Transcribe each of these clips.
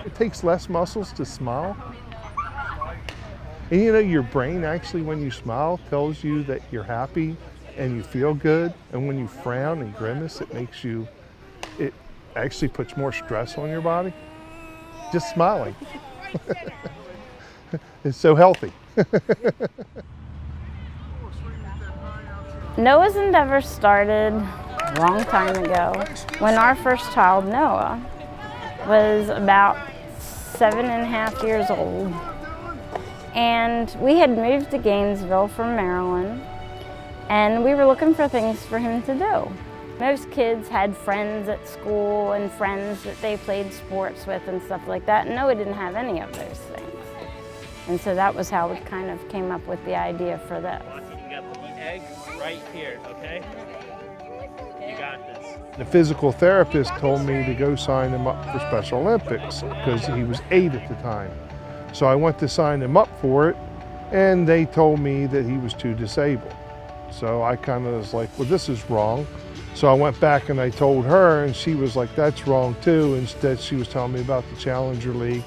It takes less muscles to smile. And you know, your brain actually, when you smile, tells you that you're happy and you feel good. And when you frown and grimace, it actually puts more stress on your body. Just smiling. It's so healthy. Noah's endeavor started a long time ago when our first child, Noah, was about 7.5 years old. And we had moved to Gainesville from Maryland, and we were looking for things for him to do. Most kids had friends at school and friends that they played sports with and stuff like that, and Noah didn't have any of those things. And so that was how we kind of came up with the idea for this. You got the egg right here, okay? You got this. The physical therapist told me to go sign him up for Special Olympics because he was 8 at the time. So I went to sign him up for it, and they told me that he was too disabled. So I kind of was like, well, this is wrong. So I went back and I told her, and she was like, that's wrong too. Instead, she was telling me about the Challenger League.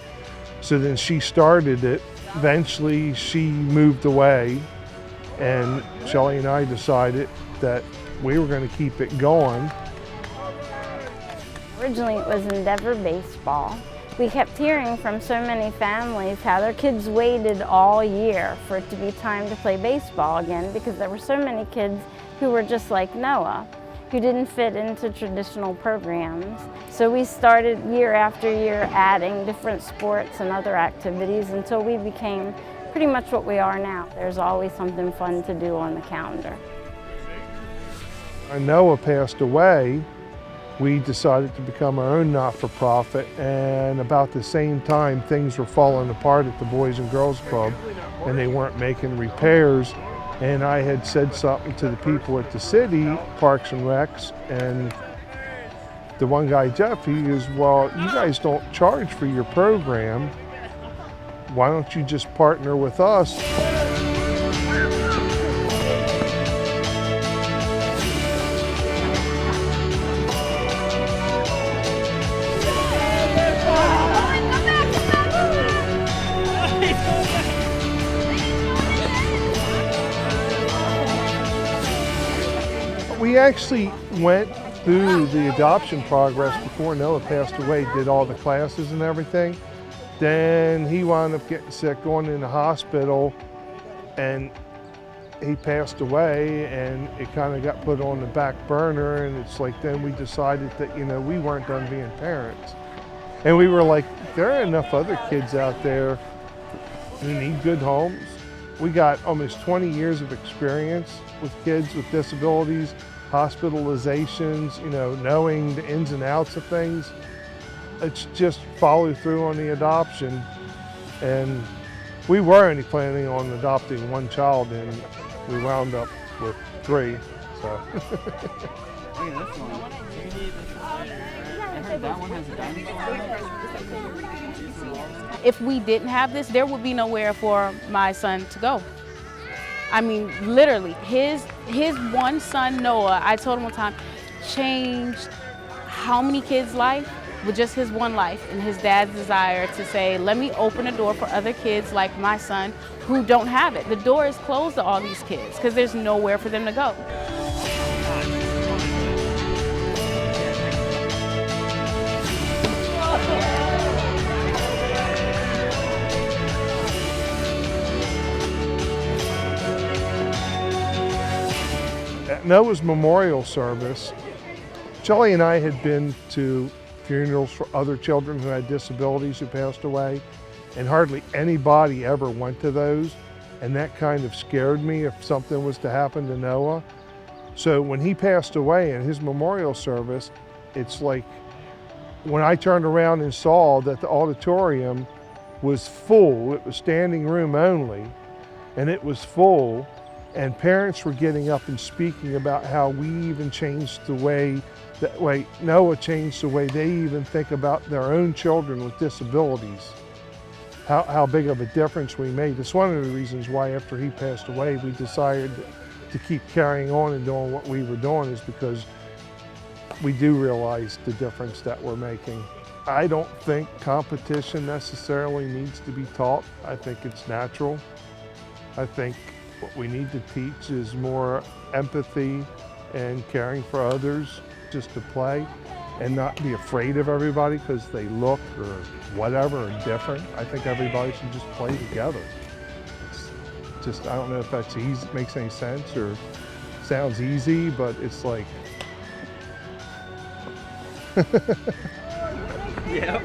So then she started it. Eventually, she moved away, and Shelly and I decided that we were going to keep it going. Originally, it was Endeavor Baseball. We kept hearing from so many families how their kids waited all year for it to be time to play baseball again because there were so many kids who were just like Noah, who didn't fit into traditional programs. So we started year after year adding different sports and other activities until we became pretty much what we are now. There's always something fun to do on the calendar. When Noah passed away, we decided to become our own not-for-profit, and about the same time things were falling apart at the Boys and Girls Club and they weren't making repairs. And I had said something to the people at the city, Parks and Recs, and the one guy, Jeff, he goes, well, you guys don't charge for your program. Why don't you just partner with us? We actually went through the adoption progress before Noah passed away, did all the classes and everything. Then he wound up getting sick, going in the hospital, and he passed away, and it kind of got put on the back burner. And it's like, then we decided that, you know, we weren't done being parents. And we were like, there are enough other kids out there who need good homes. We got almost 20 years of experience with kids with disabilities, hospitalizations, you know, knowing the ins and outs of things. It's just follow through on the adoption. And we were only planning on adopting one child, and we wound up with 3. So. Look at this one. I heard that one has a dinosaur. If we didn't have this, there would be nowhere for my son to go. I mean, literally, his one son, Noah, I told him one time, changed how many kids' life with just his one life, and his dad's desire to say, let me open a door for other kids like my son who don't have it. The door is closed to all these kids because there's nowhere for them to go. At Noah's memorial service, Shelly and I had been to funerals for other children who had disabilities who passed away, and hardly anybody ever went to those, and that kind of scared me if something was to happen to Noah. So when he passed away in his memorial service, it's like when I turned around and saw that the auditorium was full, it was standing room only, and it was full, and parents were getting up and speaking about how we even changed the way Noah changed the way they even think about their own children with disabilities. How big of a difference we made. It's one of the reasons why after he passed away, we decided to keep carrying on and doing what we were doing, is because we do realize the difference that we're making. I don't think competition necessarily needs to be taught. I think it's natural. I think what we need to teach is more empathy and caring for others, just to play and not be afraid of everybody because they look or whatever or different. I think everybody should just play together. It's just, I don't know if that's easy, makes any sense or sounds easy, but it's like, Yep.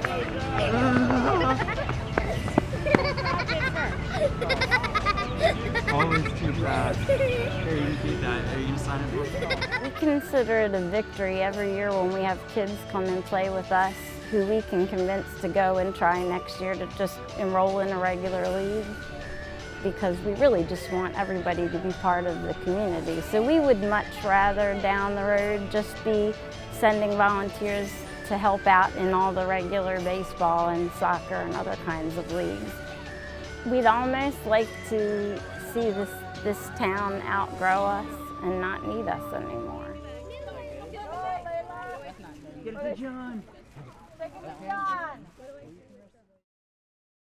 Always too fast. Here, you do that. Are you signing for it? We consider it a victory every year when we have kids come and play with us who we can convince to go and try next year to just enroll in a regular league, because we really just want everybody to be part of the community. So we would much rather down the road just be sending volunteers to help out in all the regular baseball and soccer and other kinds of leagues. We'd almost like to see this town outgrow us and not need us anymore. Get it to John. Take it to John.